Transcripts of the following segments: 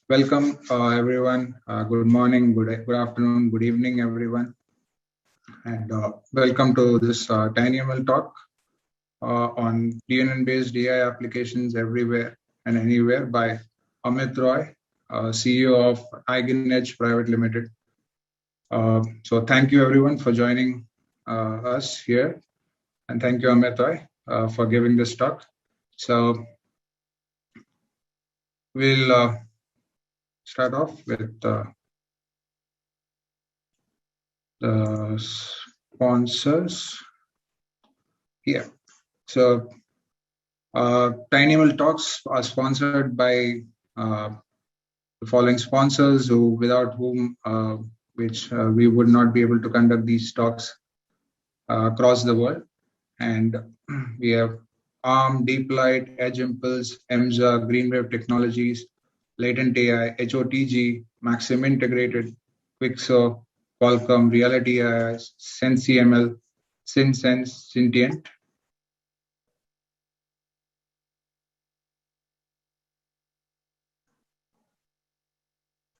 Welcome, everyone. Good morning, good afternoon, good evening, everyone, and welcome to this TinyML talk on DNN-based AI applications everywhere and anywhere by Amit Roy, CEO of EigenEdge Private Limited. So, thank you, everyone, for joining us here, and thank you, Amit Roy, for giving this talk. So, we'll start off with the sponsors here. So, TinyML Talks are sponsored by the following sponsors, without whom we would not be able to conduct these talks across the world. And we have ARM, DeepLight, Edge Impulse, EMSA, Greenwave Technologies, Latent AI, HOTG, Maxim Integrated, Quixo, Qualcomm, Reality AI, SenseML, SynSense, Sentient.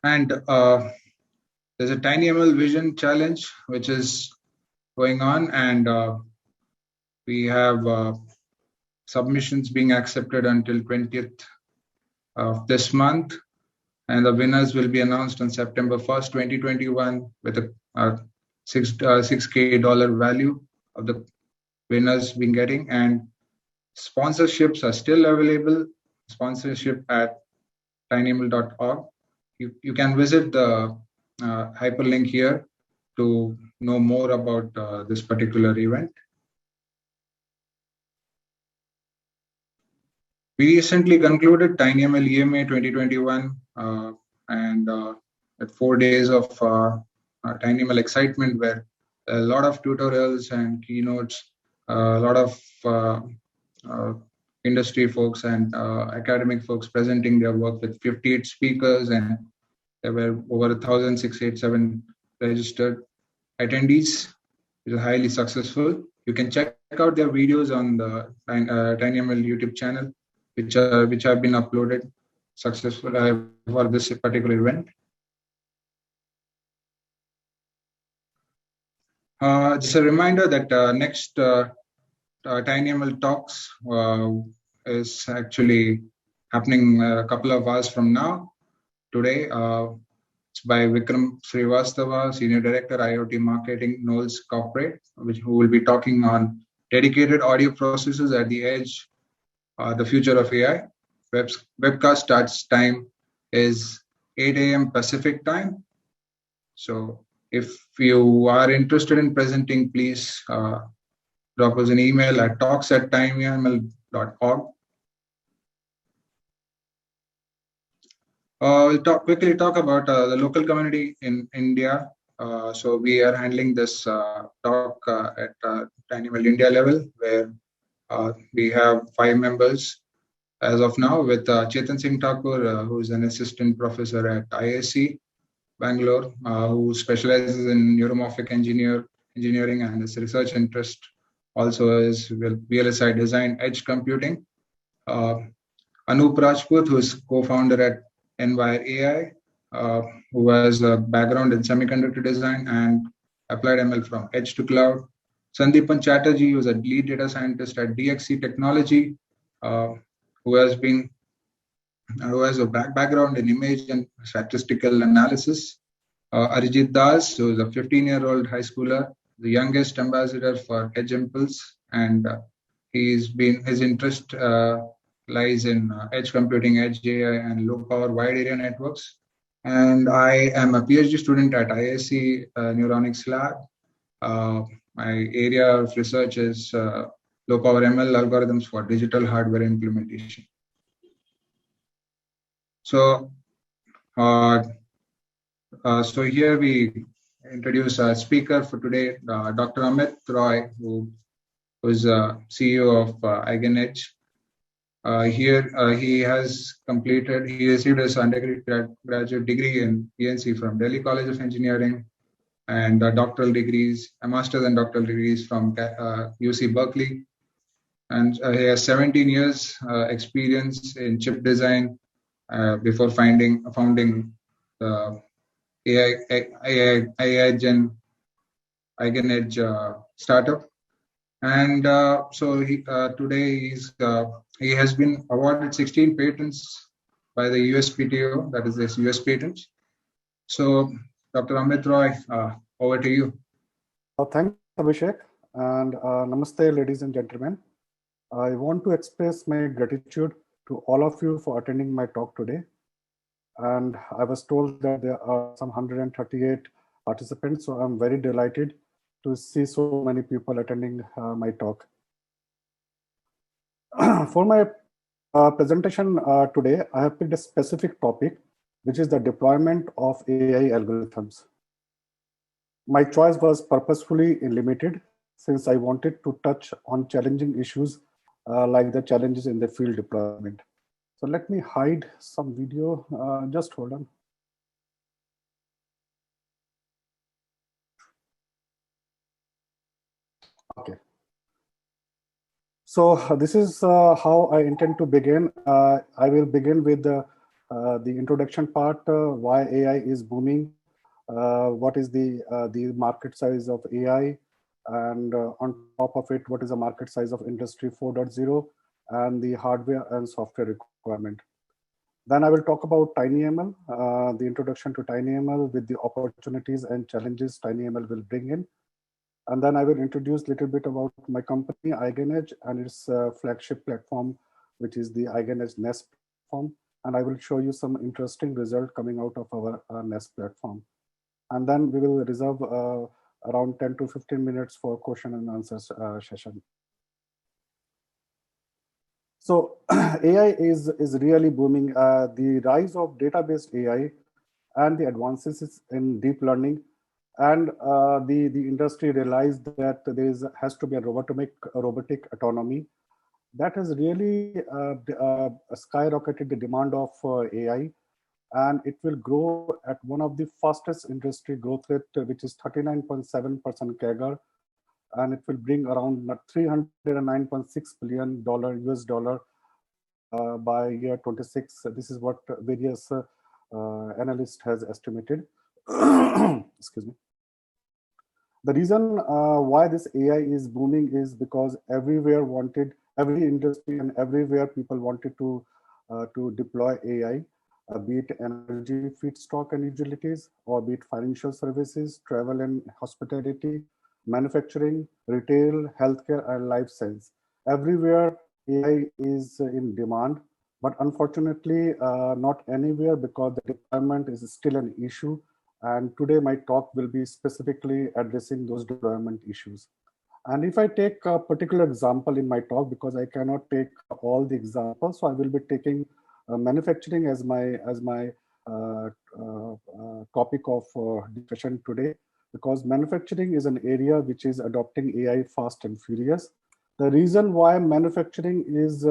And there's a TinyML Vision Challenge, which is going on, and we have submissions being accepted until 20th of this month, and the winners will be announced on September 1st, 2021, with a $6K value of the winners being getting, and sponsorships are still available. Sponsorship at tinyml.org. You can visit the hyperlink here to know more about this particular event. We recently concluded TinyML EMA 2021 and at 4 days of TinyML excitement, where a lot of tutorials and keynotes, a lot of industry folks and academic folks presenting their work with 58 speakers, and there were over 1,687 registered attendees. It was highly successful. You can check out their videos on the TinyML YouTube channel, which have been uploaded successfully for this particular event. Just a reminder that next TinyML Talks is actually happening a couple of hours from now. Today, it's by Vikram Srivastava, Senior Director, IoT Marketing, Knowles Corporate, who will be talking on dedicated audio processors at the edge, the future of AI. Webcast starts time is 8 a.m. Pacific time. So if you are interested in presenting, please drop us an email at talks@tinyml.org. We'll quickly talk about the local community in India. So we are handling this talk at TinyML India level, where we have 5 members as of now, with Chetan Singh Thakur, who is an assistant professor at IISc Bangalore, who specializes in neuromorphic engineering, and his research interest also is VLSI design, edge computing. Anup Rajput, who is co-founder at Envire AI, who has a background in semiconductor design and applied ML from edge to cloud. Sandeepan Chatterjee, who is a lead data scientist at DXC Technology, who has a background in image and statistical analysis. Arijit Das, who is a 15-year-old high schooler, the youngest ambassador for Edge Impulse, and his interest lies in edge computing, edge AI, and low power wide area networks. And I am a PhD student at IISc Neuronics Lab. My area of research is low power ML algorithms for digital hardware implementation. So, so here we introduce our speaker for today, Dr. Amit Roy, who is CEO of EigenEdge. Here he received his undergraduate degree in PNC from Delhi College of Engineering, and doctoral degrees, a master's and doctoral degrees from UC Berkeley. And he has 17 years experience in chip design, before founding the Eigenedge startup. And he has been awarded 16 patents by the USPTO, that is this US patents. So, Dr. Amit Roy, over to you. Thanks, Abhishek, and namaste, ladies and gentlemen. I want to express my gratitude to all of you for attending my talk today. And I was told that there are some 138 participants, so I'm very delighted to see so many people attending my talk. For my presentation today, I have picked a specific topic, which is the deployment of AI algorithms. My choice was purposefully limited since I wanted to touch on challenging issues like the challenges in the field deployment. So let me hide some video, just hold on. Okay. So this is how I intend to begin. I will begin with the introduction part, why AI is booming, what is the market size of AI, and on top of it, what is the market size of Industry 4.0 and the hardware and software requirement. Then I will talk about TinyML, the introduction to TinyML with the opportunities and challenges TinyML will bring in. And then I will introduce a little bit about my company, Eigenedge, and its flagship platform, which is the Eigenedge Nest platform. And I will show you some interesting result coming out of our Nest platform. And then we will reserve around 10 to 15 minutes for question and answers session. So AI is really booming. The rise of data-based AI and the advances in deep learning, and the industry realized that there has to be a robotic autonomy. That has really skyrocketed the demand of AI, and it will grow at one of the fastest industry growth rate, which is 39.7% CAGR, and it will bring around $309.6 billion US dollar by year 26. This is what various analysts has estimated. Excuse me. The reason why this AI is booming is because every industry and everywhere people wanted to deploy AI, be it energy, feedstock and utilities, or be it financial services, travel and hospitality, manufacturing, retail, healthcare, and life science. Everywhere AI is in demand, but unfortunately not anywhere because the deployment is still an issue. And today my talk will be specifically addressing those deployment issues. And if I take a particular example in my talk, because I cannot take all the examples, so I will be taking manufacturing as my topic of discussion today, because manufacturing is an area which is adopting AI fast and furious. The reason why manufacturing is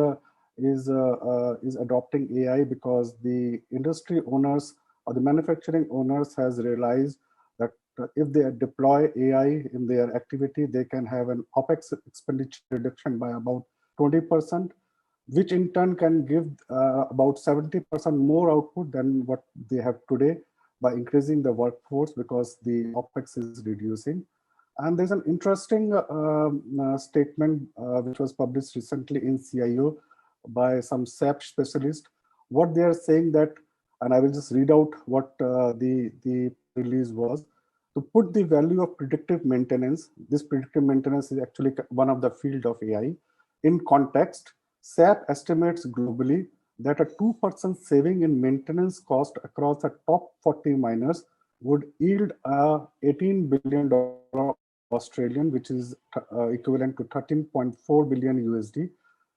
adopting AI because the industry owners or the manufacturing owners has realized that if they deploy AI in their activity, they can have an OPEX expenditure reduction by about 20%, which in turn can give about 70% more output than what they have today by increasing the workforce because the OPEX is reducing. And there's an interesting statement which was published recently in CIO by some SAP specialist. What they are saying that, and I will just read out what the release was. To put the value of predictive maintenance, this predictive maintenance is actually one of the field of AI, in context, SAP estimates globally that a 2% saving in maintenance cost across the top 40 miners would yield a $18 billion Australian, which is equivalent to 13.4 billion USD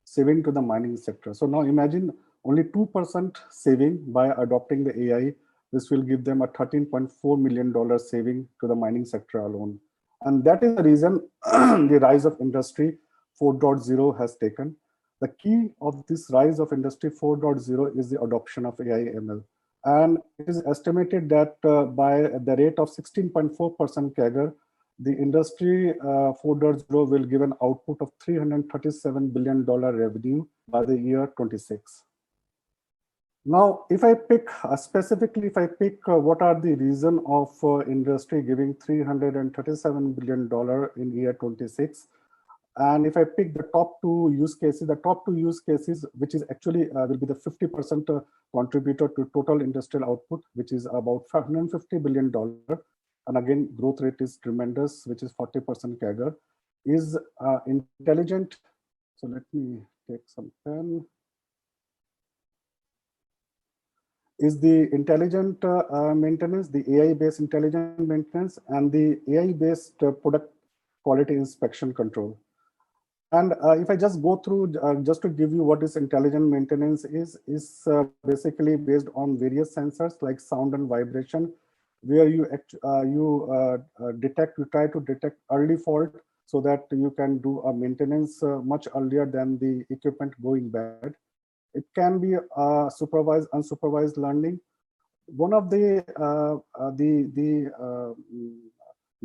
saving to the mining sector. So now imagine only 2% saving by adopting the AI. This will give them a $13.4 million saving to the mining sector alone. And that is the reason the rise of Industry 4.0 has taken. The key of this rise of Industry 4.0 is the adoption of AI ML. And it is estimated that by the rate of 16.4% CAGR, the Industry 4.0 will give an output of $337 billion revenue by the year 26. Now, if I pick specifically, if I pick what are the reason of industry giving $337 billion in year 26, and if I pick the top two use cases, the top two use cases, which is actually will be the 50% contributor to total industrial output, which is about $550 billion. And again, growth rate is tremendous, which is 40% CAGR, is intelligent. So let me take some pen. Is the intelligent maintenance, the AI-based intelligent maintenance, and the AI-based product quality inspection control. And if I just go through, just to give you what is intelligent maintenance is basically based on various sensors like sound and vibration, where you try to detect early fault so that you can do a maintenance much earlier than the equipment going bad. It can be supervised, unsupervised learning. One of the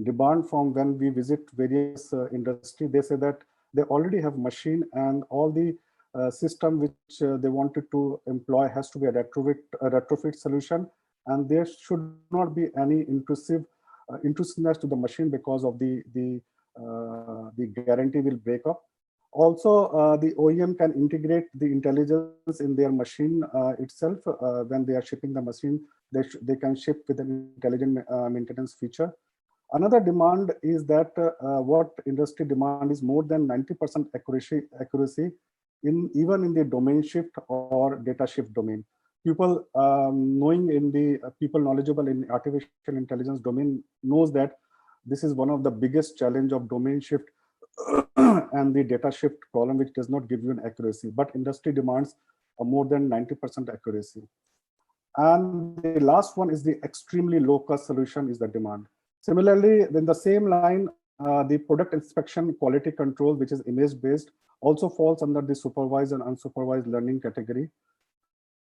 demand from when we visit various industry, they say that they already have machine and all the system which they wanted to employ has to be a retrofit solution, and there should not be any intrusiveness to the machine because of the guarantee will break up. Also, the OEM can integrate the intelligence in their machine itself. When they are shipping the machine, they can ship with an intelligent maintenance feature. Another demand is that what industry demand is more than 90% accuracy in even in the domain shift or data shift domain. People people knowledgeable in artificial intelligence domain knows that this is one of the biggest challenge of domain shift and the data shift problem, which does not give you an accuracy, but industry demands a more than 90% accuracy. And the last one is the extremely low cost solution is the demand. Similarly, in the same line, the product inspection quality control, which is image based, also falls under the supervised and unsupervised learning category.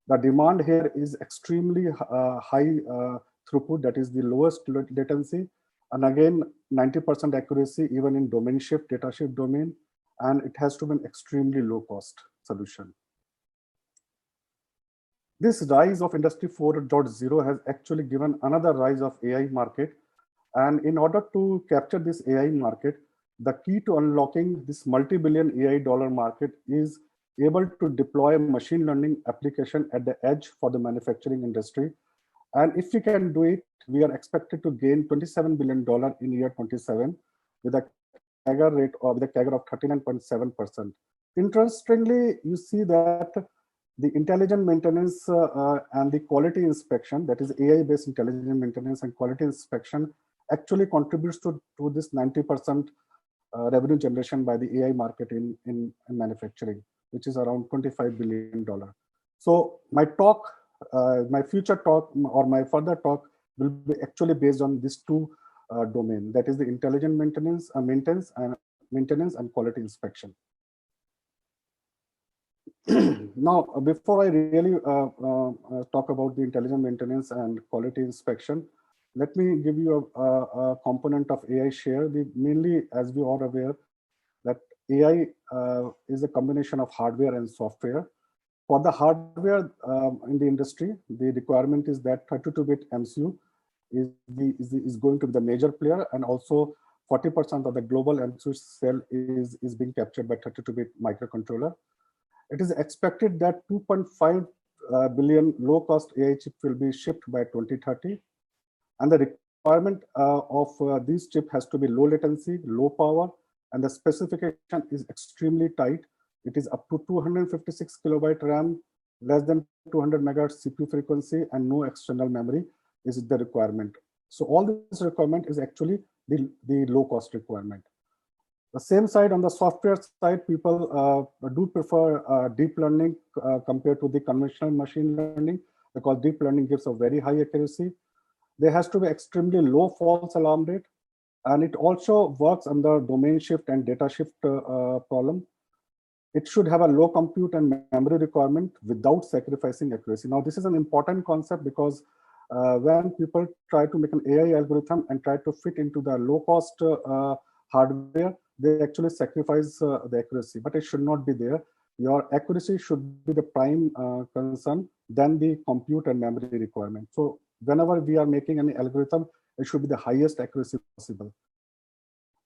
The demand here is extremely high throughput, that is the lowest latency. And again, 90% accuracy, even in domain shift, data shift domain, and it has to be an extremely low cost solution. This rise of Industry 4.0 has actually given another rise of AI market. And in order to capture this AI market, the key to unlocking this multi-billion AI dollar market is able to deploy machine learning application at the edge for the manufacturing industry. And if we can do it, we are expected to gain $27 billion in year 27 with a CAGR rate of the CAGR of 39.7%. Interestingly, you see that the intelligent maintenance and the quality inspection, that is AI-based intelligent maintenance and quality inspection, actually contributes to this 90% revenue generation by the AI market in manufacturing, which is around $25 billion. So my talk, my future talk or my further talk will be actually based on these two domains, that is the intelligent maintenance and quality inspection. Now, before I really talk about the intelligent maintenance and quality inspection, let me give you a component of AI share. Mainly, as we are aware, that AI is a combination of hardware and software. For the hardware in the industry, the requirement is that 32-bit MCU is going to be the major player, and also 40% of the global MCU cell is being captured by 32-bit microcontroller. It is expected that 2.5 billion low-cost AI chips will be shipped by 2030. And the requirement of these chips has to be low latency, low power, and the specification is extremely tight. It is up to 256 kilobyte RAM, less than 200 megahertz CPU frequency, and no external memory is the requirement. So all this requirement is actually the low-cost requirement. The same side, on the software side, people do prefer deep learning compared to the conventional machine learning, because deep learning gives a very high accuracy. There has to be extremely low false alarm rate, and it also works under domain shift and data shift problem. It should have a low compute and memory requirement without sacrificing accuracy. Now, this is an important concept because when people try to make an AI algorithm and try to fit into the low-cost hardware, they actually sacrifice the accuracy, but it should not be there. your accuracy should be the prime concern, then the compute and memory requirement. So whenever we are making any algorithm, it should be the highest accuracy possible.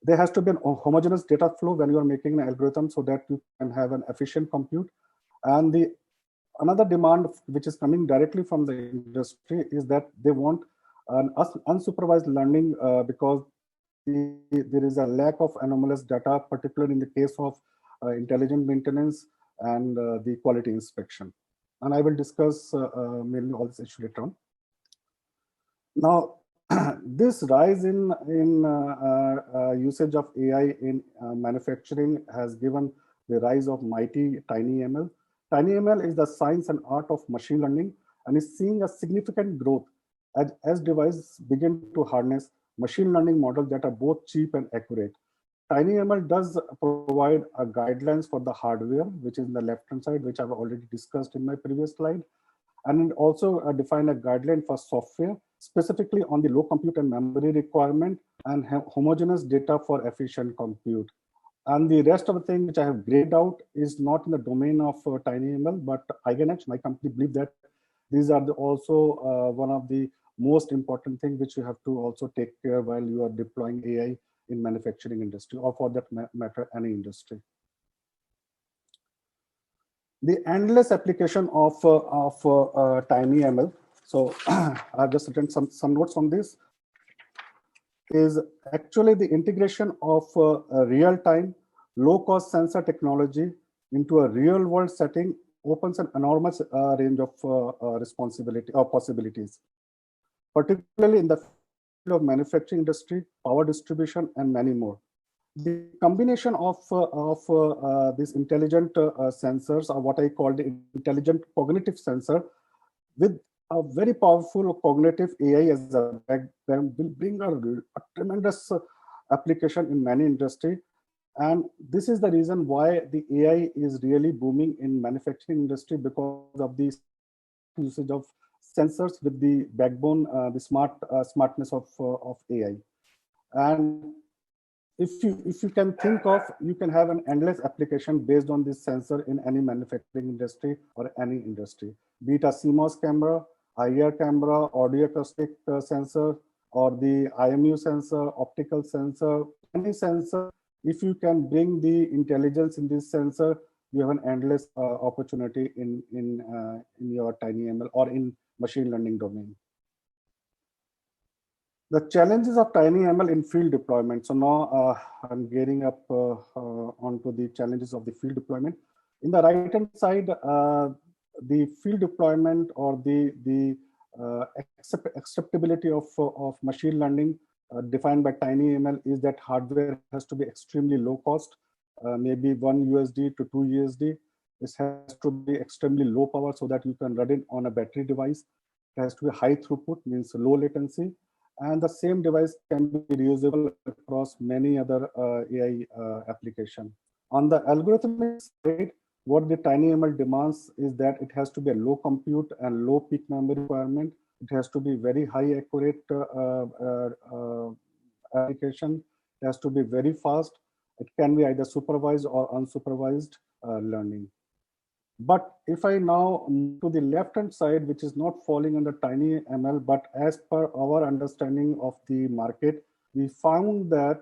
There has to be an homogeneous data flow when you are making an algorithm so that you can have an efficient compute. And the another demand which is coming directly from the industry is that they want an unsupervised learning because there is a lack of anomalous data, particularly in the case of intelligent maintenance and the quality inspection. And I will discuss mainly all this issue later on. Now, this rise in usage of AI in manufacturing has given the rise of mighty TinyML. TinyML is the science and art of machine learning and is seeing a significant growth as devices begin to harness machine learning models that are both cheap and accurate. TinyML does provide a guidelines for the hardware, which is in the left-hand side, which I've already discussed in my previous slide. And it also define a guideline for software, specifically on the low compute and memory requirement and homogeneous data for efficient compute. And the rest of the thing which I have grayed out is not in the domain of TinyML, but EigenEdge, my company, believe that these are also one of the most important things which you have to also take care while you are deploying AI in manufacturing industry, or for that matter, any industry. The endless application of TinyML. So I've just written some notes on this. Is actually the integration of real-time, low-cost sensor technology into a real-world setting opens an enormous range of responsibility or possibilities, particularly in the field of manufacturing industry, power distribution, and many more. The combination of these intelligent sensors, or what I call the intelligent cognitive sensor, with a very powerful cognitive AI as a backbone will bring a tremendous application in many industry. And this is the reason why the AI is really booming in manufacturing industry, because of the usage of sensors with the backbone, the smartness of AI. And if you can think of, you can have an endless application based on this sensor in any manufacturing industry or any industry, be it a CMOS camera, IR camera, audio acoustic sensor, or the IMU sensor, optical sensor, any sensor. If you can bring the intelligence in this sensor, you have an endless opportunity in your TinyML or in machine learning domain. The challenges of TinyML in field deployment. So now I'm gearing up onto the challenges of the field deployment. In the right-hand side, the field deployment or the acceptability of machine learning defined by TinyML is that hardware has to be extremely low cost, maybe $1 to $2. This has to be extremely low power so that you can run it on a battery device. It has to be high throughput, means low latency. And the same device can be reusable across many other AI applications. On the algorithmic side, what the TinyML demands is that it has to be a low compute and low peak memory requirement. It has to be very high accurate application. It has to be very fast. It can be either supervised or unsupervised learning. But if I now move to the left-hand side, which is not falling under TinyML, but as per our understanding of the market, we found that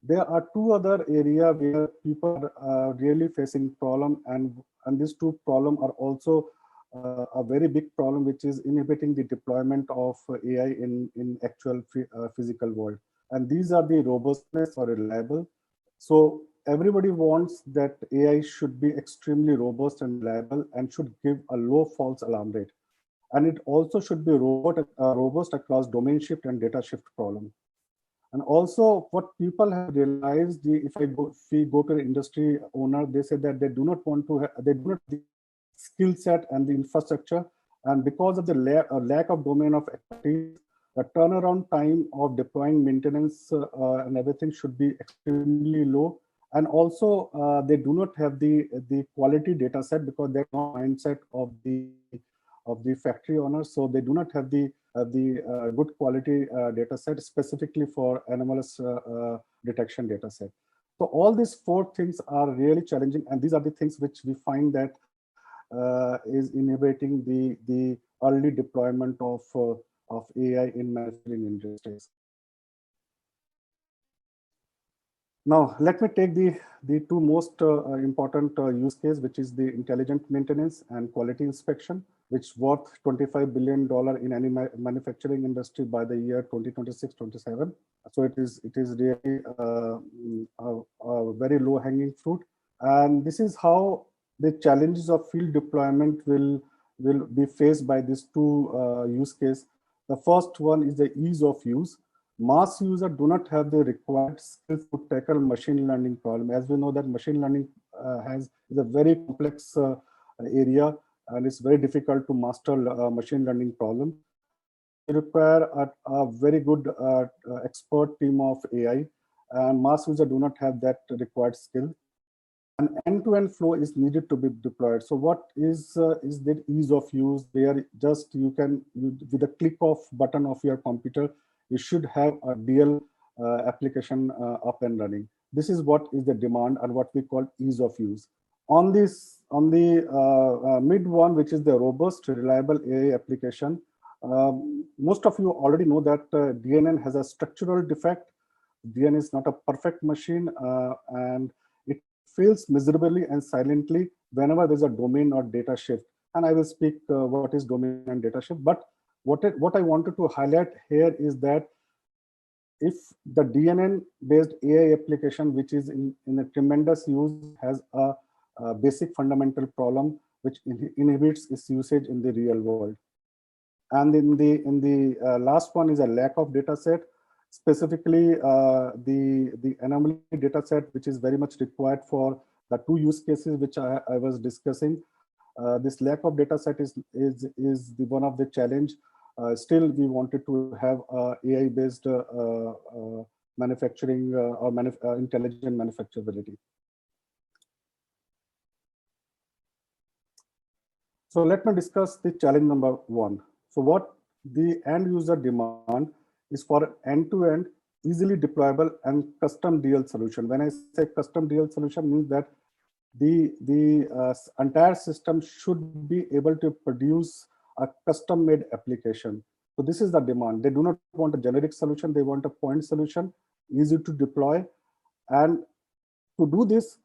there are two other areas where people are really facing problem, and these two problems are also a very big problem, which is inhibiting the deployment of AI in actual physical world. And these are the robustness or reliable. So everybody wants that AI should be extremely robust and reliable and should give a low false alarm rate. And it also should be robust across domain shift and data shift problem. And also what people have realized, if we go to the industry owner, they say that they do not want to, they do not have the skill set and the infrastructure. And because of the lack of domain of expertise, the turnaround time of deploying maintenance and everything should be extremely low. And also, they do not have the quality data set because they're not mindset of the factory owners. So they do not have the good quality data set specifically for anomalous detection data set. So all these four things are really challenging, and these are the things which we find that is inhibiting the early deployment of AI in manufacturing industries. Now, let me take the two most important use case, which is the intelligent maintenance and quality inspection, which worth $25 billion in any manufacturing industry by the year 2026-27. So it is really a very low hanging fruit. And this is how the challenges of field deployment will be faced by these two use cases. The first one is the ease of use. Mass users do not have the required skills to tackle machine learning problem. As we know that machine learning is a very complex area, and it's very difficult to master machine learning problem. You require a very good expert team of AI, and mass users do not have that required skill. An end-to-end flow is needed to be deployed. So what is the ease of use? There, just you with a click of button of your computer, you should have a DL application up and running. This is what is the demand and what we call ease of use. On the mid one, which is the robust, reliable AI application, most of you already know that DNN has a structural defect. DNN is not a perfect machine, and it fails miserably and silently whenever there's a domain or data shift. And I will speak what is domain and data shift. But what I wanted to highlight here is that if the DNN-based AI application, which is in a tremendous use, has a basic fundamental problem which inhibits its usage in the real world. And in the last one is a lack of data set, specifically the anomaly data set, which is very much required for the two use cases which I was discussing. This lack of data set is the one of the challenge. Still, we wanted to have AI-based manufacturing or intelligent manufacturability. So let me discuss the challenge number one. So what the end user demand is for end-to-end, easily deployable and custom DL solution. When I say custom DL solution, means that the entire system should be able to produce a custom-made application. So this is the demand. They do not want a generic solution. They want a point solution, easy to deploy. And to do this,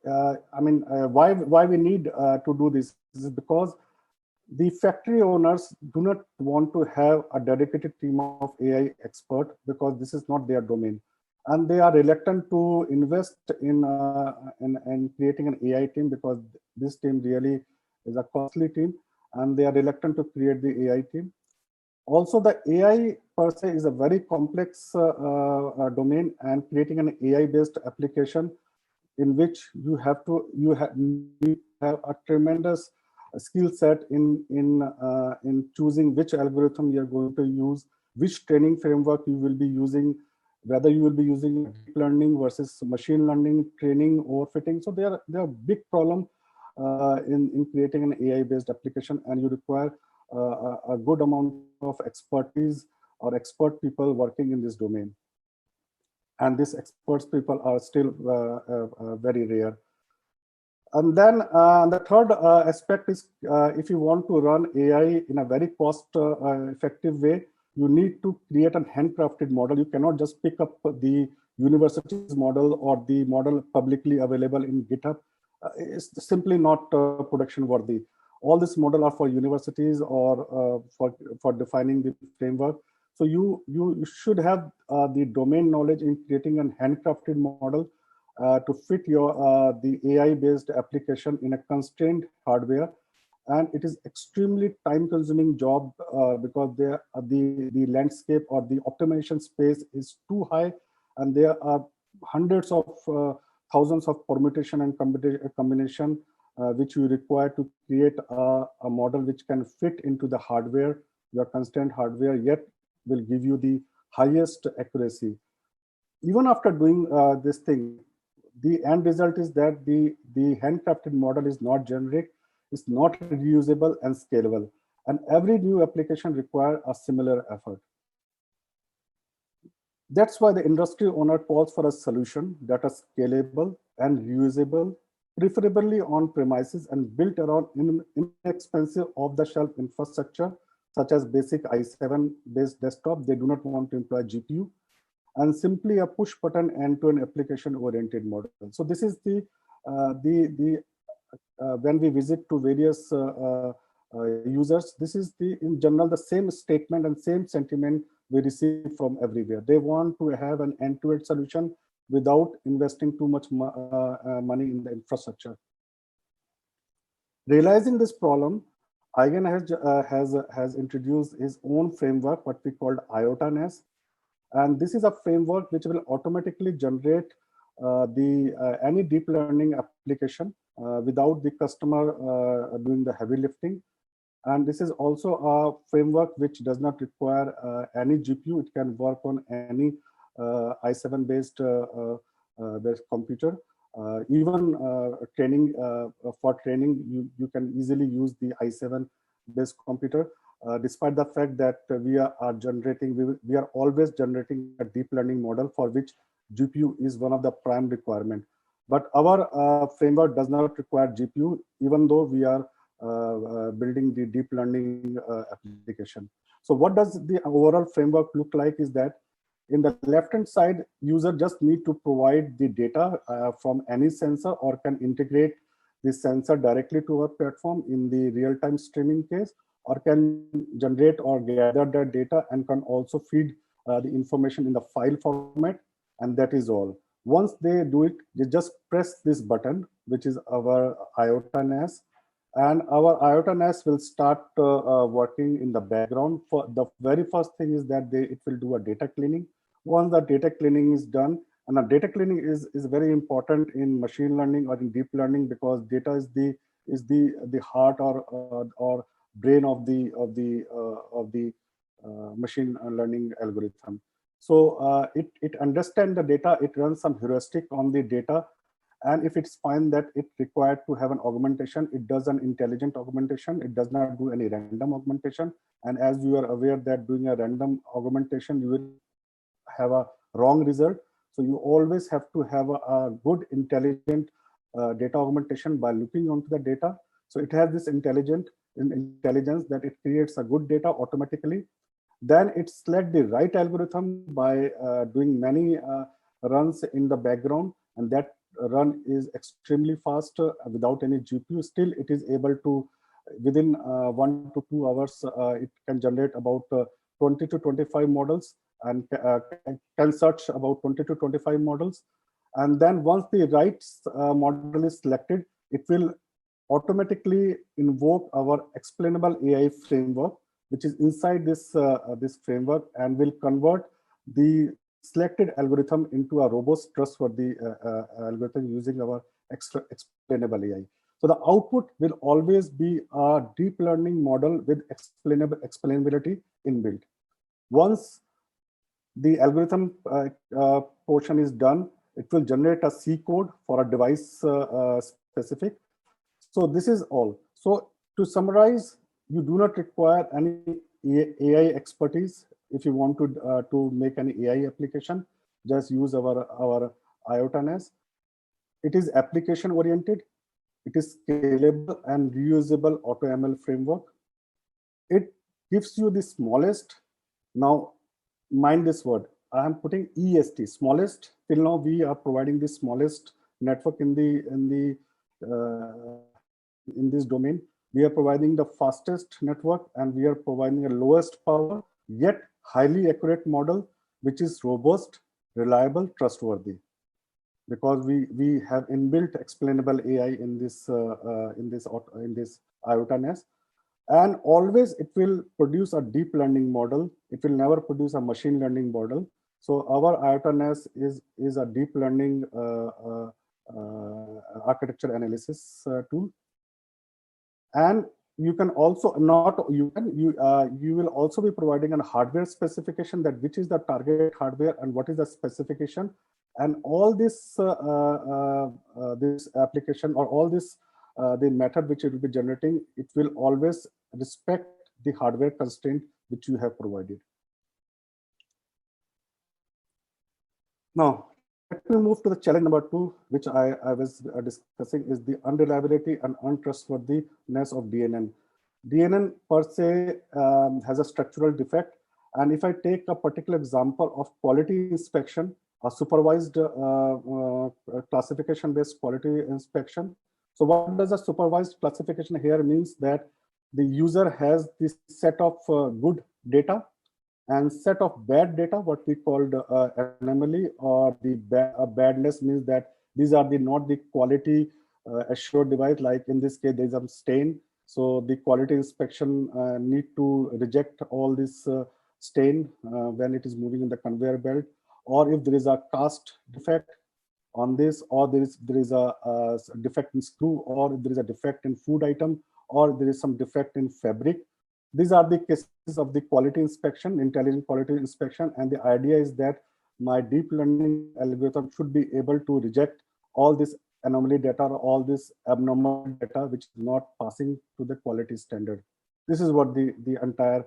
why we need to do this is because the factory owners do not want to have a dedicated team of AI expert, because this is not their domain, and they are reluctant to invest in creating an AI team, because this team really is a costly team, and they are reluctant to create the AI team. Also, the AI per se is a very complex domain, and creating an AI-based application in which you need to have a tremendous skill set in choosing which algorithm you are going to use, which training framework you will be using, whether you will be using deep learning versus machine learning training overfitting. So there are big problem in creating an AI-based application, and you require a good amount of expertise or expert people working in this domain. And these experts people are still very rare. And then the third aspect is if you want to run AI in a very cost effective way, you need to create a handcrafted model. You cannot just pick up the university's model or the model publicly available in GitHub. It's simply not production worthy. All these models are for universities or for defining the framework. So you should have the domain knowledge in creating a handcrafted model to fit your the AI-based application in a constrained hardware. And it is extremely time-consuming job because the landscape or the optimization space is too high, and there are hundreds of thousands of permutation and combination which you require to create a model which can fit into the hardware, your constrained hardware, yet will give you the highest accuracy. Even after doing this thing, the end result is that the handcrafted model is not generic, it's not reusable and scalable. And every new application requires a similar effort. That's why the industry owner calls for a solution that is scalable and reusable, preferably on premises and built around inexpensive off-the-shelf infrastructure, such as basic i7-based desktop. They do not want to employ GPU, and simply a push-button end-to-end application-oriented model. So this is the when we visit to various users, this is in general the same statement and same sentiment we receive from everywhere. They want to have an end-to-end solution without investing too much money in the infrastructure. Realizing this problem, Eigen has introduced his own framework, what we called IOTA-NAS. And this is a framework which will automatically generate any deep learning application without the customer doing the heavy lifting. And this is also a framework which does not require any GPU. It can work on any i7 based computer. Even training for training, you can easily use the i7 based computer. Despite the fact that we are always generating a deep learning model for which GPU is one of the prime requirement. But our framework does not require GPU, even though we are building the deep learning application. So what does the overall framework look like is that in the left-hand side, user just need to provide the data from any sensor or can integrate the sensor directly to our platform in the real-time streaming case, or can generate or gather that data and can also feed the information in the file format, and that is all. Once they do it, they just press this button, which is our IOTA-NAS, and our IOTA-NAS will start working in the background. For the very first thing is that it will do a data cleaning. Once the data cleaning is done, and the data cleaning is very important in machine learning or in deep learning, because data is the heart or brain of the machine learning algorithm. So it understands the data, it runs some heuristic on the data, and if it's find that it required to have an augmentation, it does an intelligent augmentation. It does not do any random augmentation. And as you are aware that doing a random augmentation, you will have a wrong result. So you always have to have a good intelligent data augmentation by looking onto the data. So it has this intelligence that it creates a good data automatically. Then it select the right algorithm by doing many runs in the background, and that run is extremely fast without any GPU. Still, it is able to, within 1 to 2 hours, it can generate about 20 to 25 models and can search about 20 to 25 models. And then once the right model is selected, it will automatically invoke our explainable AI framework, which is inside this framework, and will convert the selected algorithm into a robust, trustworthy algorithm using our explainable AI. So the output will always be a deep learning model with explainability inbuilt. Once the algorithm portion is done, it will generate a C code for a device specific. So this is all. So to summarize, you do not require any AI expertise if you want to make an AI application. Just use our IOTA-NAS. It is application oriented. It is scalable and reusable AutoML framework. It gives you the smallest. Now, mind this word. I am putting EST, smallest. Till now, we are providing the smallest network in this domain. We are providing the fastest network, and we are providing the lowest power, yet highly accurate model, which is robust, reliable, trustworthy. Because we have inbuilt explainable AI in this IOTA-NAS, and always it will produce a deep learning model. It will never produce a machine learning model. So our IOTA-NAS is a deep learning architecture analysis tool. And you can also you will also be providing a hardware specification, that which is the target hardware and what is the specification, and all this this application or all this the method which it will be generating, it will always respect the hardware constraint which you have provided. Now, let me move to the challenge number 2, which I was discussing, is the unreliability and untrustworthiness of DNN. DNN per se has a structural defect. And if I take a particular example of quality inspection, a supervised classification-based quality inspection. So what does a supervised classification here means? That the user has this set of good data and set of bad data, what we called anomaly, or the badness means that these are the not the quality assured device. Like in this case, there is a stain. So the quality inspection need to reject all this stain when it is moving in the conveyor belt, or if there is a cast defect on this, or there is a defect in screw, or there is a defect in food item, or there is some defect in fabric. These are the cases of the quality inspection, intelligent quality inspection, and the idea is that my deep learning algorithm should be able to reject all this anomaly data or all this abnormal data which is not passing to the quality standard. This is what the entire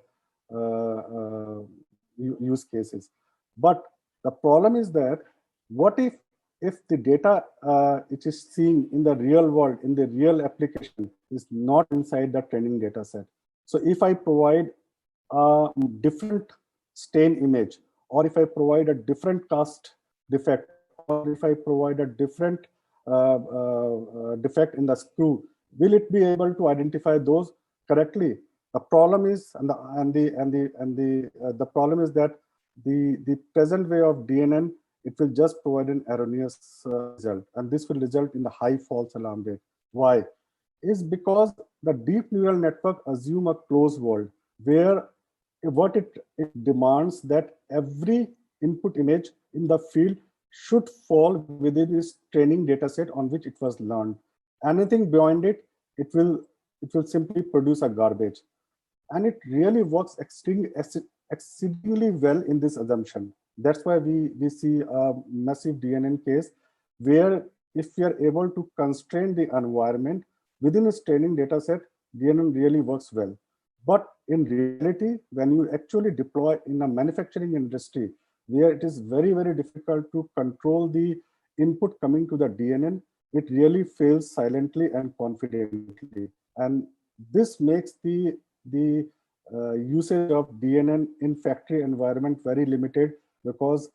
use case is. But the problem is that what if the data which is seen in the real world, in the real application, is not inside the training data set? So if I provide a different stain image, or if I provide a different cast defect, or if I provide a different defect in the screw, will it be able to identify those correctly? The problem is, the problem is that the present way of DNN, it will just provide an erroneous result, and this will result in the high false alarm rate. Why? Is because the deep neural network assume a closed world where what it demands that every input image in the field should fall within its training data set on which it was learned. Anything beyond it, it will simply produce a garbage. And it really works exceedingly well in this assumption. That's why we see a massive DNN case where if we are able to constrain the environment within its training data set, DNN really works well. But in reality, when you actually deploy in a manufacturing industry, where it is very, very difficult to control the input coming to the DNN, it really fails silently and confidently. And this makes the usage of DNN in factory environment very limited, because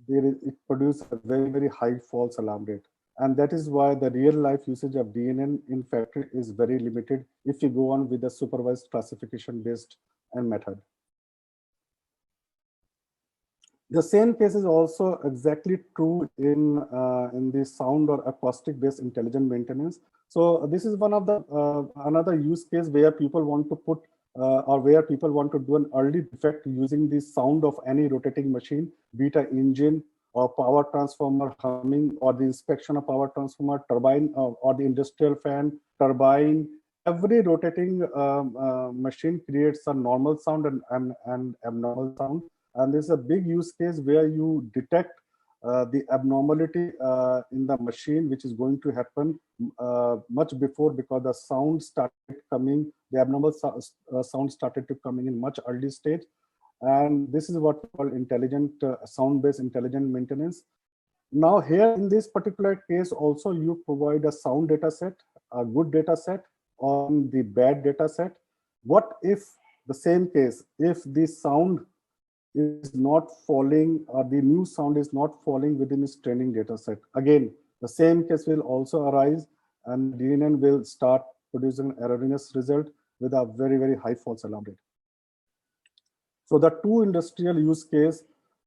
it produces a very, very high false alarm rate. And that is why the real life usage of DNN in factory is very limited if you go on with the supervised classification based method. The same case is also exactly true in the sound or acoustic based intelligent maintenance. So this is one of the another use case where people want to put or where people want to do an early defect using the sound of any rotating machine, be it an engine or power transformer humming, or the inspection of power transformer, turbine, or the industrial fan, turbine. Every rotating machine creates a normal sound and abnormal sound. And this is a big use case where you detect the abnormality in the machine, which is going to happen much before, because the sound started coming, the abnormal sound started to coming in much early stage. And this is what we call intelligent sound-based intelligent maintenance. Now here in this particular case also, you provide a sound data set, a good data set, on the bad data set. What if the same case, if the sound is not falling, or the new sound is not falling within its training data set? Again, the same case will also arise, and DNN will start producing an erroneous result with a very, very high false alarm rate. So the two industrial use case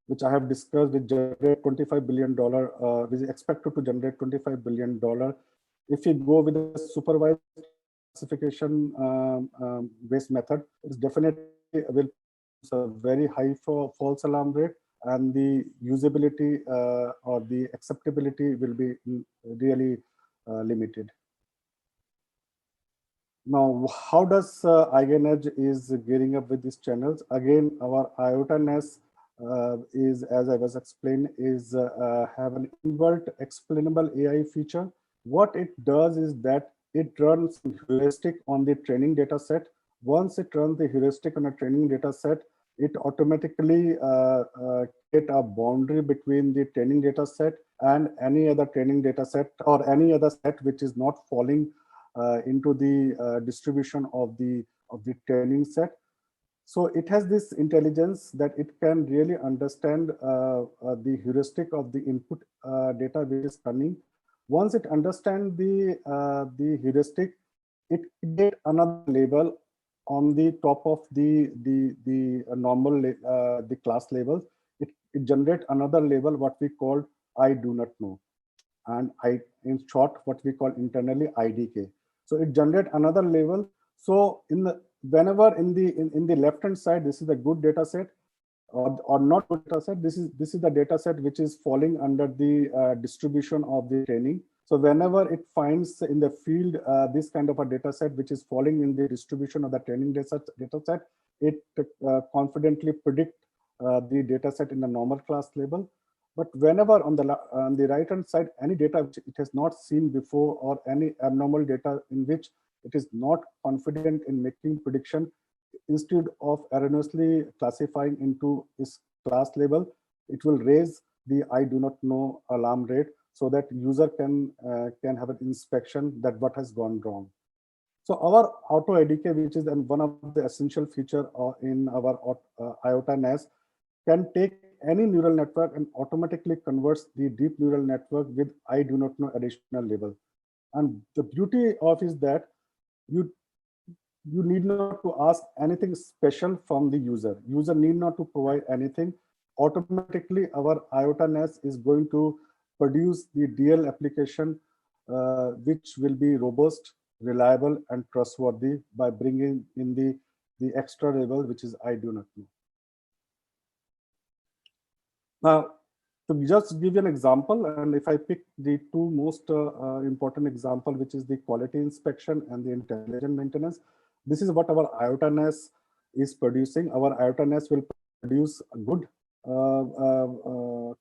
which I have discussed, which generate $25 billion, which is expected to generate $25 billion. If you go with a supervised classification based method, it's definitely will a very high false alarm rate, and the usability or the acceptability will be really limited. Now, how does EigenEdge is gearing up with these channels? Again, our IotaNES is, as I was explained, is have an inbuilt explainable AI feature. What it does is that it runs heuristic on the training data set. Once it runs the heuristic on a training data set, it automatically create a boundary between the training data set and any other training data set or any other set which is not falling into the distribution of the training set. So it has this intelligence that it can really understand the heuristic of the input data which is coming. Once it understands the heuristic, it creates another label on the top of the normal the class labels. It generates another label what we call I do not know, and in short what we call internally IDK. So it generates another label. So whenever in the left hand side, this is a good data set or not good data set, this is the data set which is falling under the distribution of the training. So whenever it finds in the field this kind of a data set which is falling in the distribution of the training data set, it confidently predict the data set in the normal class label. But whenever on the right hand side, any data which it has not seen before or any abnormal data in which it is not confident in making prediction, instead of erroneously classifying into its class label, it will raise the I do not know alarm rate so that user can have an inspection that what has gone wrong. So our Auto IDK, which is one of the essential feature in our IOTA NAS, can take any neural network and automatically converts the deep neural network with I do not know additional label. And the beauty of is that you need not to ask anything special from the user. User need not to provide anything. Automatically, our IOTA NAS is going to produce the DL application, which will be robust, reliable, and trustworthy by bringing in the extra label, which is I do not know. Now, to just give you an example, and if I pick the two most important example, which is the quality inspection and the intelligent maintenance, this is what our IOTA NAS is producing. Our IOTA NAS will produce a good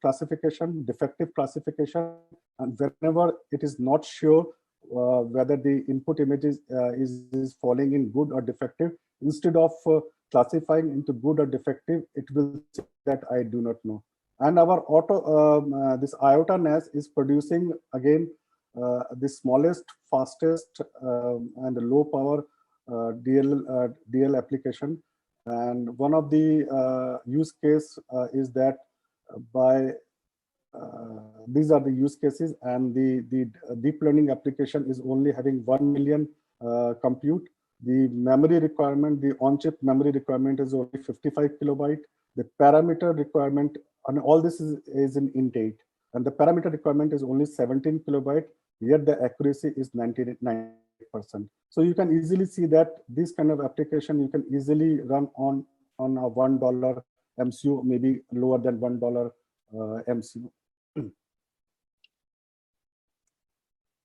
classification, defective classification, and whenever it is not sure whether the input image is falling in good or defective, instead of classifying into good or defective, it will say that I do not know. And our this IOTA NAS is producing again the smallest, fastest, and low power DL application. And one of the use case is that by these are the use cases, and the deep learning application is only having 1 million compute. The memory requirement, the on-chip memory requirement is only 55 kilobyte. The parameter requirement, and all this is in int8, and the parameter requirement is only 17 kilobyte, yet the accuracy is 99%. So you can easily see that this kind of application you can easily run on a $1 MCU, maybe lower than $1 MCU.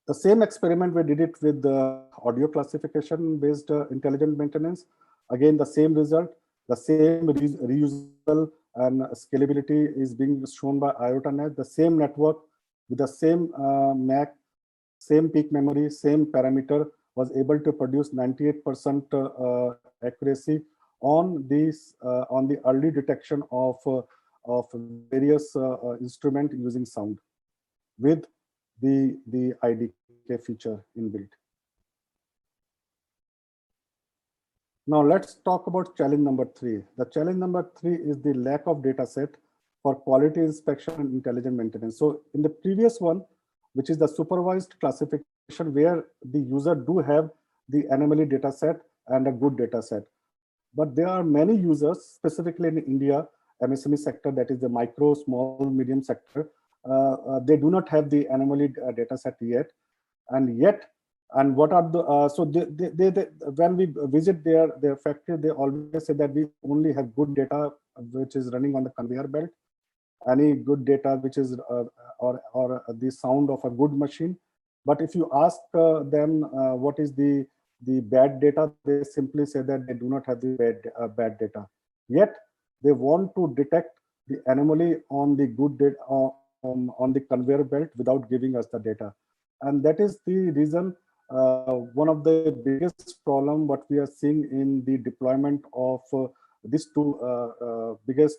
The same experiment we did it with the audio classification based intelligent maintenance. Again, the same result, the same reusable and scalability is being shown by IOTA NAS. The same network with the same MAC, same peak memory, same parameter was able to produce 98% accuracy on these on the early detection of various instrument using sound with the IDK feature inbuilt. Now let's talk about challenge number 3. The challenge number 3 is the lack of data set for quality inspection and intelligent maintenance. So in the previous one, which is the supervised classification, where the user do have the anomaly data set and a good data set. But there are many users, specifically in India, MSME sector, that is the micro, small, medium sector, they do not have the anomaly data set yet. And what are the, so when we visit their factory, they always say that we only have good data which is running on the conveyor belt, any good data which is, or the sound of a good machine. But if you ask them what is the bad data, they simply say that they do not have the bad data. Yet they want to detect the anomaly on the good data on the conveyor belt without giving us the data. And that is the reason one of the biggest problem what we are seeing in the deployment of these two biggest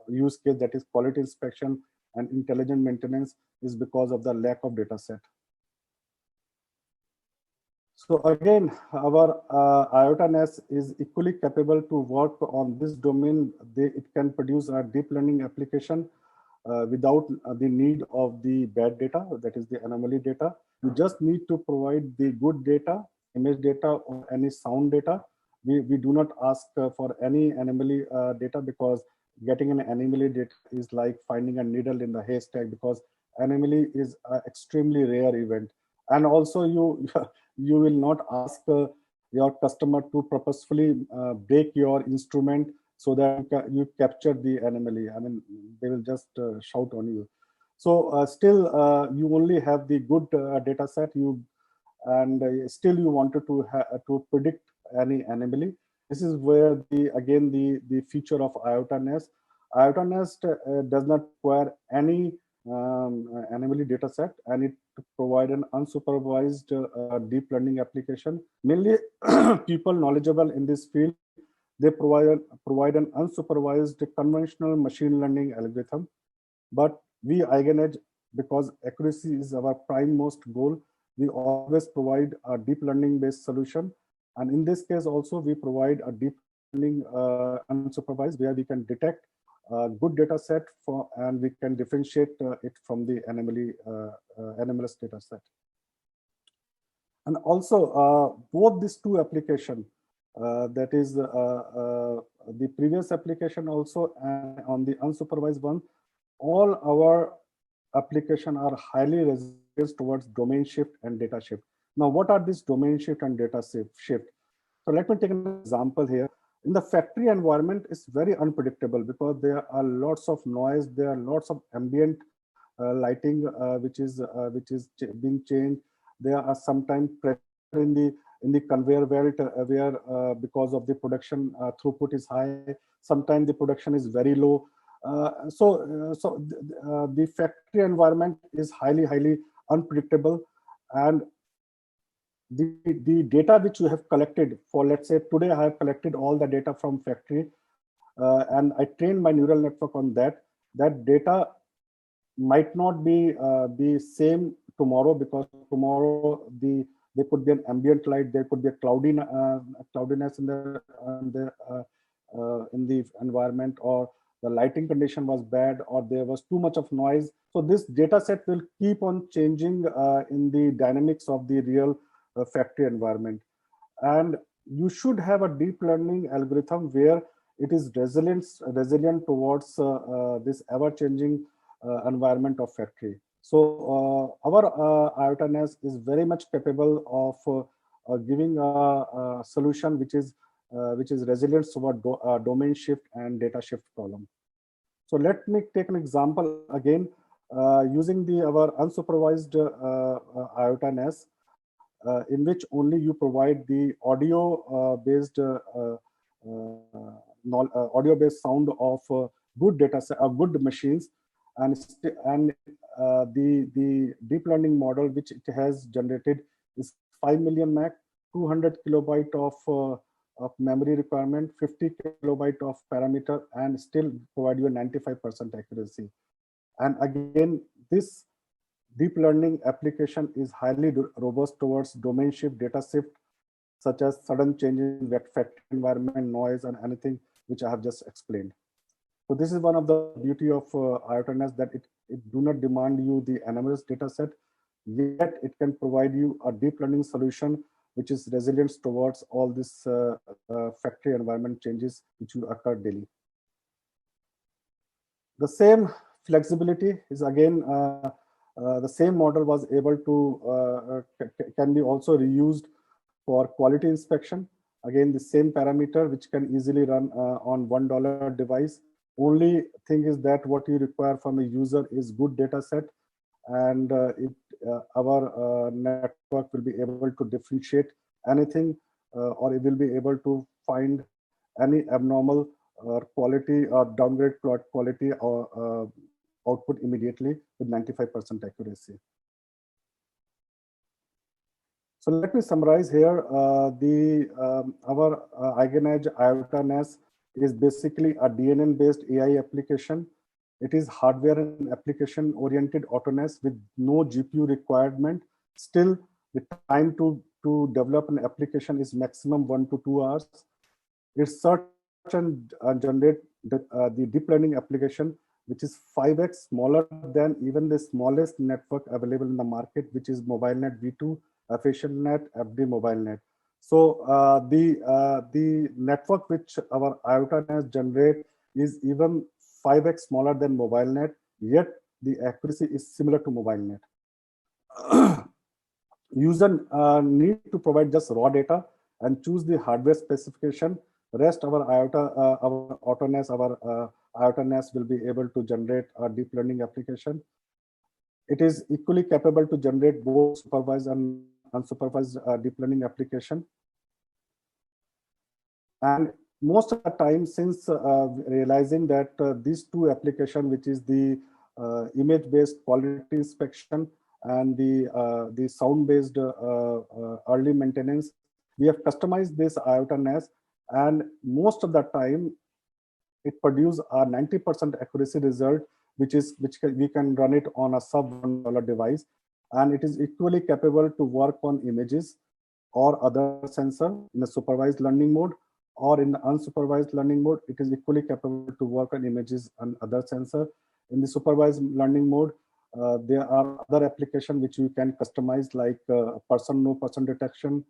use case, that is quality inspection and intelligent maintenance, is because of the lack of data set. So again, our IoT-NS is equally capable to work on this domain. It can produce a deep learning application without the need of the bad data, that is the anomaly data. You just need to provide the good data, image data, or any sound data. We do not ask for any anomaly data, because getting an anomaly data is like finding a needle in the haystack, because anomaly is an extremely rare event. And also you will not ask your customer to purposefully break your instrument so that you capture the anomaly. I mean, they will just shout on you. So still you only have the good data set, and still you wanted to predict any anomaly. This is where again the feature of IoT-NS. IoT-NS does not require any anomaly data set, and it provide an unsupervised deep learning application. Mainly people knowledgeable in this field, they provide an unsupervised conventional machine learning algorithm. But we EigenEdge, because accuracy is our prime most goal, we always provide a deep learning based solution. And in this case also, we provide a deep learning unsupervised, where we can detect a good data set and we can differentiate it from the anomalous data set. And also both these two applications, that is the previous application also, and on the unsupervised one, all our applications are highly resilient towards domain shift and data shift. Now, what are these domain shift and data shift? So let me take an example here. In the factory environment, it's very unpredictable, because there are lots of noise, there are lots of ambient lighting which is being changed. There are sometimes pressure in the conveyor belt where because of the production throughput is high. Sometimes the production is very low. So the factory environment is highly unpredictable, and the data which you have collected for, let's say today I have collected all the data from factory and I trained my neural network on that. That data might not be the same tomorrow, because tomorrow there could be an ambient light, there could be a cloudiness in the environment, or the lighting condition was bad, or there was too much of noise. So this data set will keep on changing in the dynamics of the real factory environment. And you should have a deep learning algorithm where it is resilient towards this ever-changing environment of factory. So our IoT-NS is very much capable of giving a solution which is resilient toward domain shift and data shift problem. So let me take an example again using our unsupervised IoT-NS, in which only you provide the audio-based sound of good data set, good machines, and the deep learning model which it has generated is 5 million MAC, 200 kilobyte of memory requirement, 50 kilobyte of parameter, and still provide you a 95% accuracy. And again, this deep learning application is highly robust towards domain shift, data shift, such as sudden changes in factory environment, noise, and anything which I have just explained. So this is one of the beauty of IoT-NS, that it do not demand you the anomalous data set, yet it can provide you a deep learning solution which is resilient towards all this factory environment changes which will occur daily. The same flexibility is again, the same model was able to, can be also reused for quality inspection. Again, the same parameter which can easily run on $1 device. Only thing is that what you require from a user is good data set, and our network will be able to differentiate anything, or it will be able to find any abnormal quality or downgrade quality or output immediately with 95% accuracy. So let me summarize here. Our EigenEdge IoT-NAS is basically a DNN-based AI application. It is hardware and application-oriented AutoNAS with no GPU requirement. Still, the time to develop an application is maximum 1 to 2 hours. It's search and generate the deep learning application, which is 5x smaller than even the smallest network available in the market, which is MobileNet V2, EfficientNet, FD MobileNet. So the network which our IoT-NAS generate is even 5x smaller than MobileNet, yet the accuracy is similar to MobileNet. User need to provide just raw data and choose the hardware specification. Rest our AutoNAS, our IoT-NAS will be able to generate a deep learning application. It is equally capable to generate both supervised and unsupervised deep learning application. And most of the time, since realizing that these two applications, which is the image-based quality inspection and the sound-based early maintenance, we have customized this IoT-NAS, and most of the time it produces a 90% accuracy result, which we can run it on a sub-$1 device, and it is equally capable to work on images or other sensor in a supervised learning mode, or in the unsupervised learning mode. It is equally capable to work on images and other sensor. In the supervised learning mode, there are other applications which you can customize, like person no person detection,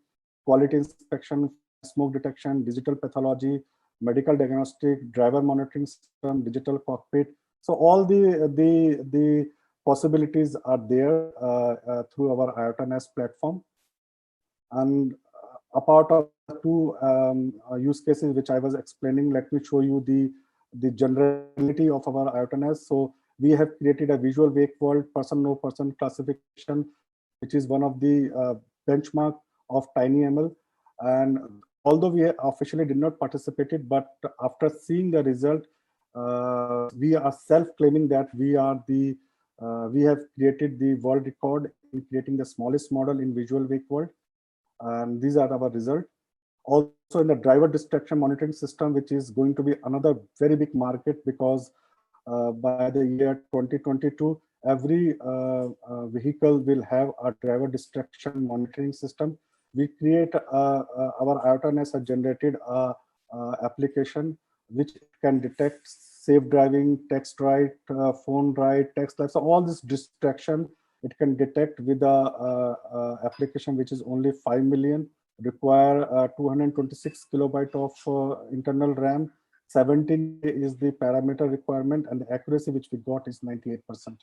quality inspection, smoke detection, digital pathology, medical diagnostic, driver monitoring system, digital cockpit. So all the possibilities are there through our IoT-NAS platform. And apart of two use cases which I was explaining, let me show you the generality of our IoT-NAS. So we have created a visual wake world person no person classification, which is one of the benchmark of TinyML. And although we officially did not participate it, but after seeing the result, we are self-claiming that we have created the world record in creating the smallest model in visual wake world. And these are our results. Also in the driver distraction monitoring system, which is going to be another very big market, because by the year 2022, every vehicle will have a driver distraction monitoring system. We create our IoT-NAS has generated a application which can detect safe driving, text write, phone write, text write. So all this distraction it can detect with a application which is only 5 million, require 226 kilobyte of internal RAM. 17 is the parameter requirement, and the accuracy which we got is 98%.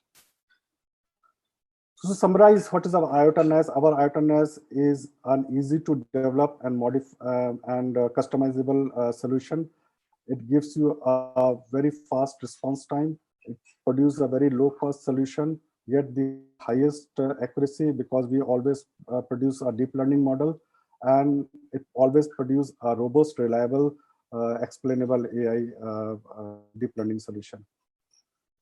So to summarize, what is our IoT-NAS? Our IoT-NAS is an easy to develop and modify and customizable solution. It gives you a very fast response time. It produces a very low cost solution, yet the highest accuracy, because we always produce a deep learning model, and it always produces a robust, reliable, explainable AI deep learning solution.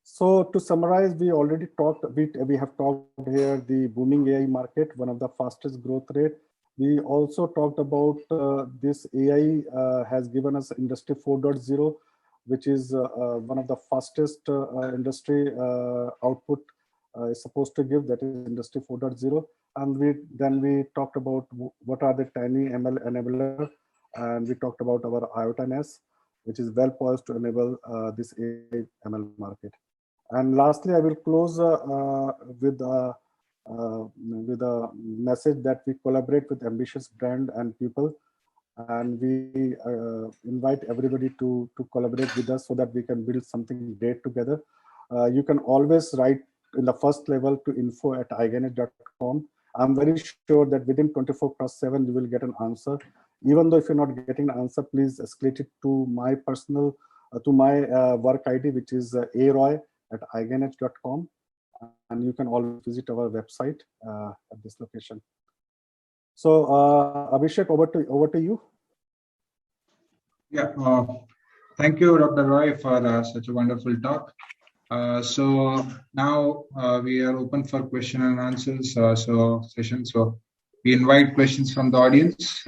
So to summarize, we already talked, we have talked here the booming AI market, one of the fastest growth rate. We also talked about this AI has given us Industry 4.0, which is one of the fastest industry output is supposed to give, that is Industry 4.0. And then we talked about what are the TinyML enabler, and we talked about our IoT-NAS, which is well poised to enable this AI ML market. And lastly, I will close with a message that we collaborate with ambitious brand and people, and we invite everybody to collaborate with us so that we can build something great together. You can always write in the first level to info@eigenedge.com. I'm very sure that within 24/7 you will get an answer. Even though if you're not getting an answer, please escalate it to my personal, to my work ID, which is aroy@eigenedge.com. And you can always visit our website at this location. So Abhishek, over to you. Yeah, thank you, Dr. Roy, for such a wonderful talk. So now we are open for question and answers session. So we invite questions from the audience.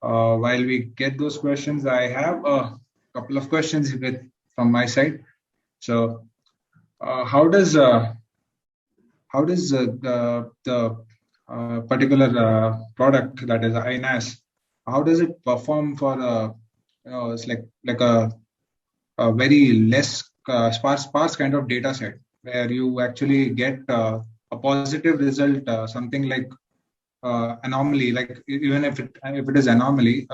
While we get those questions, I have a couple of questions from my side. So, how does the particular product, that is INAS, how does it perform for it's like a very less sparse kind of data set where you actually get a positive result, something like anomaly, like even if it is anomaly,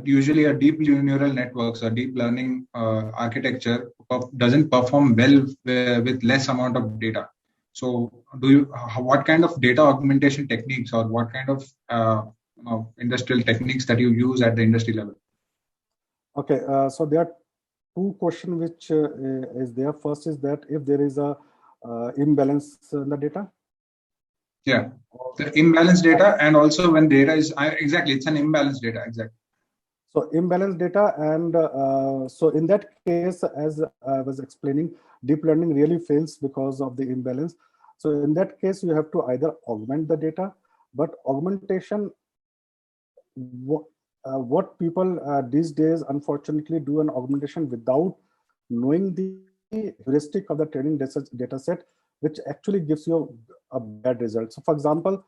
usually a deep neural networks or deep learning architecture doesn't perform well with less amount of data. So, what kind of data augmentation techniques or what kind of industrial techniques that you use at the industry level? Okay, so there are two questions which is there. First is that if there is a imbalance in the data. Yeah, the imbalanced data, and also when data is exactly, it's an imbalanced data, exactly. So imbalanced data, and so in that case, as I was explaining, deep learning really fails because of the imbalance. So in that case, you have to either augment the data, but augmentation, what people these days unfortunately do an augmentation without knowing the heuristic of the training data set, which actually gives you a bad result. So for example,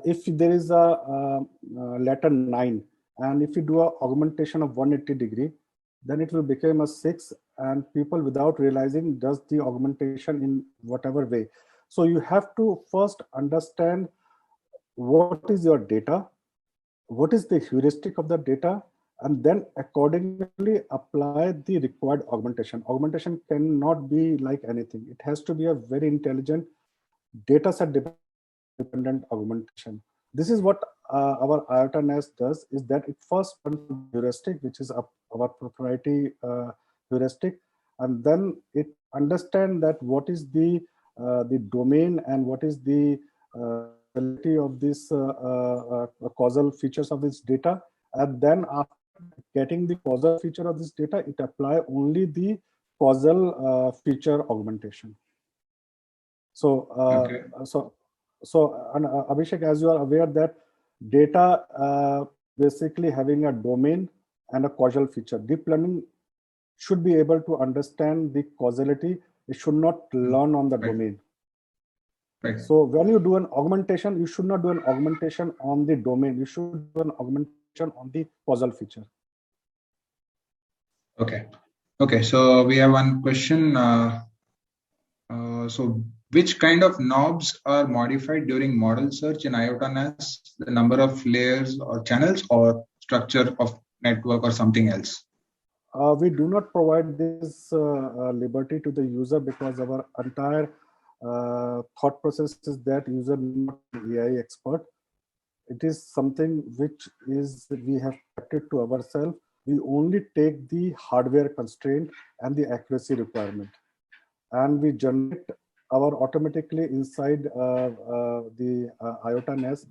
if there is a letter 9, and if you do an augmentation of 180 degree, then it will become a 6, and people without realizing does the augmentation in whatever way. So you have to first understand what is your data, what is the heuristic of the data, and then accordingly apply the required augmentation. Augmentation cannot be like anything. It has to be a very intelligent data set dependent augmentation. This is what our IOTA-NAS does, is that it first runs heuristic, which is our proprietary heuristic, and then it understands that what is the domain and what is the ability of this causal features of this data, and then after getting the causal feature of this data, it apply only the causal feature augmentation. So, Okay. Abhishek, as you are aware that data basically having a domain and a causal feature. Deep learning should be able to understand the causality. It should not learn on the domain. Right. So when you do an augmentation, you should not do an augmentation on the domain. You should do an augmentation on the causal feature. Okay. Okay. So we have one question. So which kind of knobs are modified during model search in IOTA-NAS? The number of layers or channels, or structure of network, or something else? We do not provide this liberty to the user, because our entire thought process is that user is not an AI expert. It is something which is we have kept it to ourselves. We only take the hardware constraint and the accuracy requirement, and we generate our automatically inside the IOTA-NAS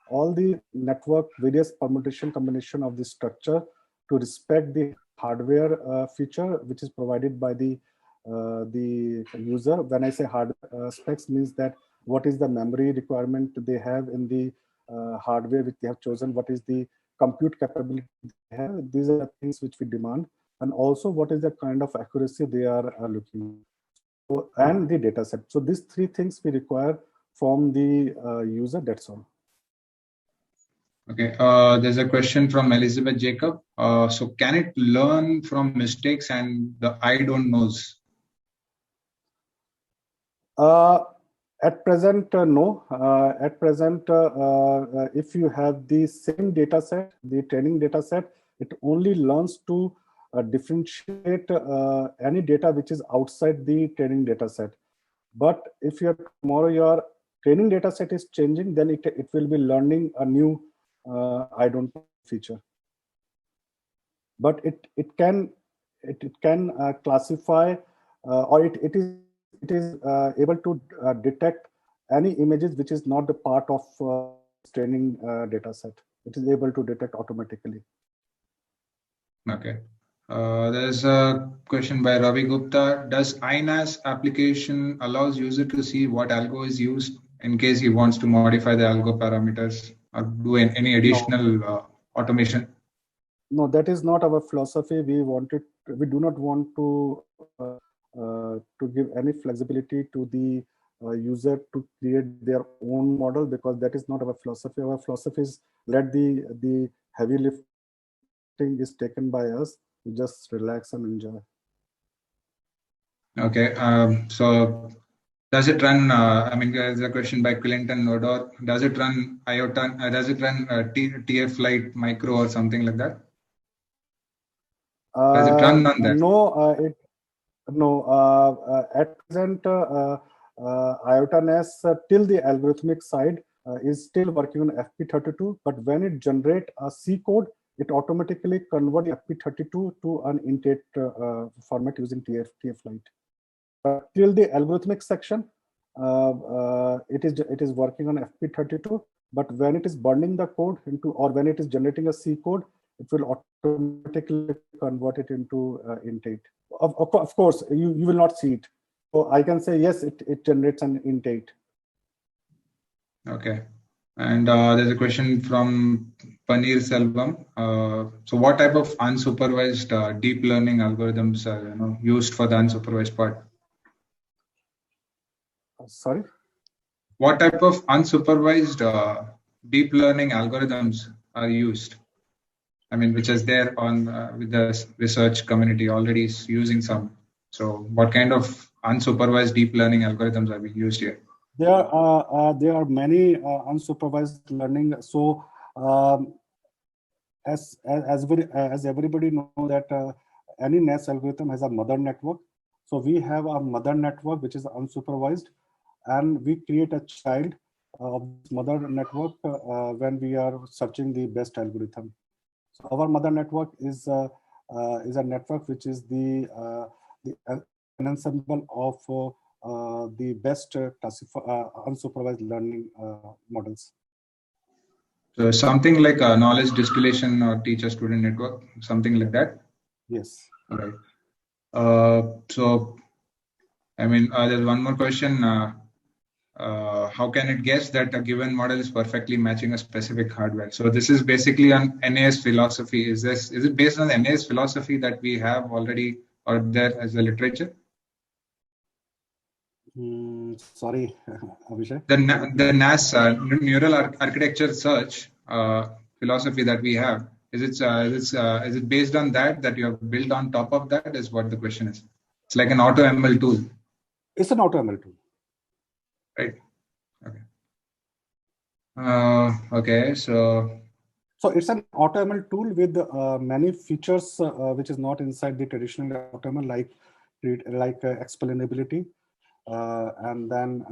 all the network various permutation combination of the structure to respect the hardware feature which is provided by the user. When I say hardware specs, means that what is the memory requirement they have in the hardware which they have chosen, what is the compute capability they have. These are things which we demand, and also what is the kind of accuracy they are looking for, and the data set. So these three things we require from the user, that's all. Okay, there's a question from Elizabeth Jacob. So can it learn from mistakes and the I don't knows? At present, no. At present, if you have the same data set, the training data set, it only learns to differentiate any data which is outside the training data set. But if tomorrow your training data set is changing, then it will be learning a new I don't know feature. But it can classify or it is able to detect any images which is not the part of training data set. It is able to detect automatically. Okay. There's a question by Ravi Gupta. Does INAS application allows user to see what algo is used in case he wants to modify the algo parameters or do any additional automation? No, that is not our philosophy. We do not want to give any flexibility to the user to create their own model, because that is not our philosophy. Our philosophy is let the heavy lifting is taken by us. You just relax and enjoy. Okay. So does it run? I mean, there's a question by Clinton Nodor. Does it run IOTA? Does it run TF Lite Micro or something like that? Does it run on that? No, at present, IOTA NAS till the algorithmic side is still working on FP32, but when it generates a C code, it automatically converts FP32 to an int8 format using TF Lite. But till the algorithmic section, it is working on FP32. But when it is burning the code into, or when it is generating a C code, it will automatically convert it into int8. Of course, you will not see it. So I can say yes, it generates an int8. Okay. And there's a question from Paneer Selvam. So what type of unsupervised deep learning algorithms are used for the unsupervised part? Sorry? What type of unsupervised deep learning algorithms are used? I mean, which is there on with the research community already is using some. So what kind of unsupervised deep learning algorithms are being used here? There are many unsupervised learning. So as everybody know that any NAS algorithm has a mother network. So we have a mother network which is unsupervised, and we create a child of this mother network when we are searching the best algorithm. So our mother network is a network which is the ensemble of the best unsupervised learning models. So something like a knowledge distillation or teacher-student network, something like that? Yes. All right. So, I mean, there's one more question. How can it guess that a given model is perfectly matching a specific hardware? So this is basically an NAS philosophy. Is it based on the NAS philosophy that we have already out there as a literature? Sorry, Abhishek. The NAS neural architecture search philosophy that we have, is it based on that you have built on top of that? Is what the question is. It's like an AutoML tool. It's an AutoML tool. Right. Okay. Okay. So it's an AutoML tool with many features which is not inside the traditional AutoML, like explainability, and then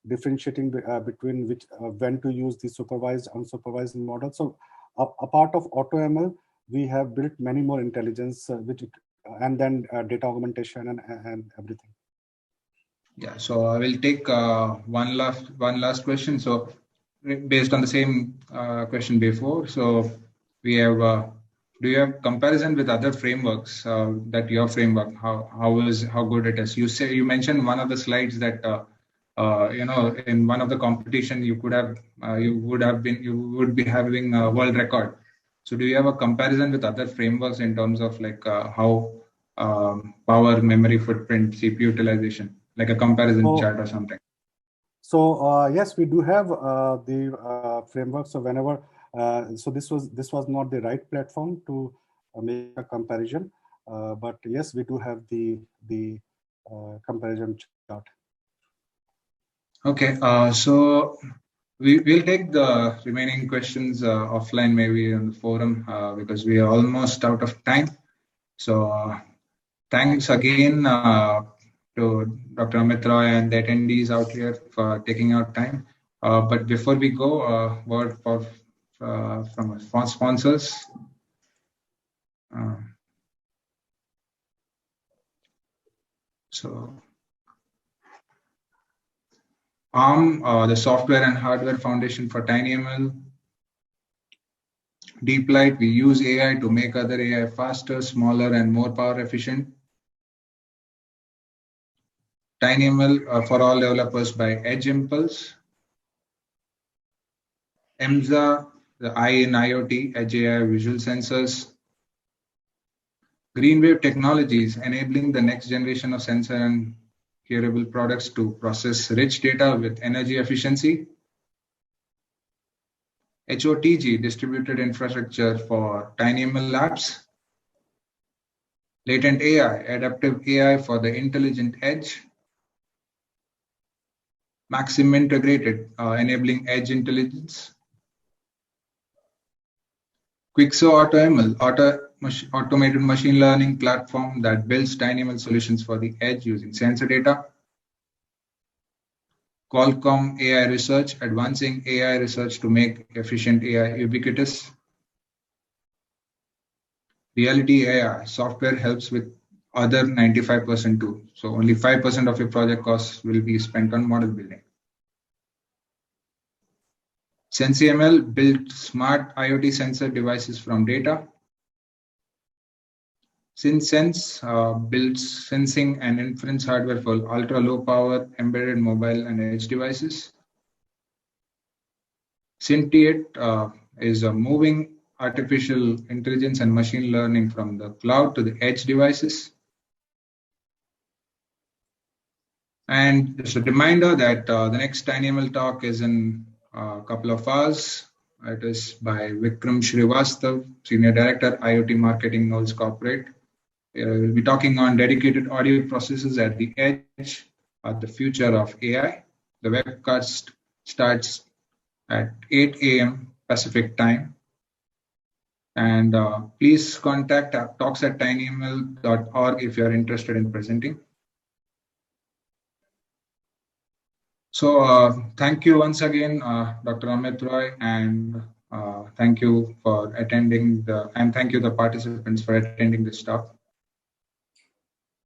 differentiating between when to use the supervised, unsupervised model. So a part of AutoML, we have built many more intelligence, and then data augmentation and everything. Yeah, so I will take one last question. So based on the same question before, so we have do you have comparison with other frameworks that your framework how good it is? You mentioned one of the slides that in one of the competition you would be having a world record. So do you have a comparison with other frameworks in terms of like how power, memory footprint, CPU utilization, like a comparison chart or something? So yes, we do have the framework. So whenever so this was not the right platform to make a comparison, but yes, we do have the comparison chart. Okay, so we'll take the remaining questions offline, maybe on the forum, because we are almost out of time. So thanks again to Dr. Amit Roy and the attendees out here for taking out time. But before we go, word from our sponsors. So ARM, the Software and Hardware Foundation for TinyML. DeepLight, we use AI to make other AI faster, smaller, and more power efficient. TinyML for all developers by Edge Impulse. EMSA, the I in IoT, Edge AI visual sensors. GreenWave Technologies, enabling the next generation of sensor and hearable products to process rich data with energy efficiency. HOTG, distributed infrastructure for TinyML apps. Latent AI, adaptive AI for the intelligent edge. Maxim Integrated, enabling edge intelligence. Quixo AutoML, automated machine learning platform that builds TinyML solutions for the edge using sensor data. Qualcomm AI Research, advancing AI research to make efficient AI ubiquitous. Reality AI, software helps with other 95% too. So only 5% of your project costs will be spent on model building. SensiML built smart IoT sensor devices from data. SynSense builds sensing and inference hardware for ultra-low power embedded mobile and edge devices. Syntiate is a moving artificial intelligence and machine learning from the cloud to the edge devices. And just a reminder that the next TinyML talk is in a couple of hours. It is by Vikram Srivastav, Senior Director, IoT Marketing, Knowles Corporate. We'll be talking on dedicated audio processors at the edge, the future of AI. The webcast starts at 8 a.m. Pacific time. And please contact talks@tinyml.org if you're interested in presenting. So thank you once again, Dr. Amit Roy, and thank you for attending and thank you the participants for attending this talk.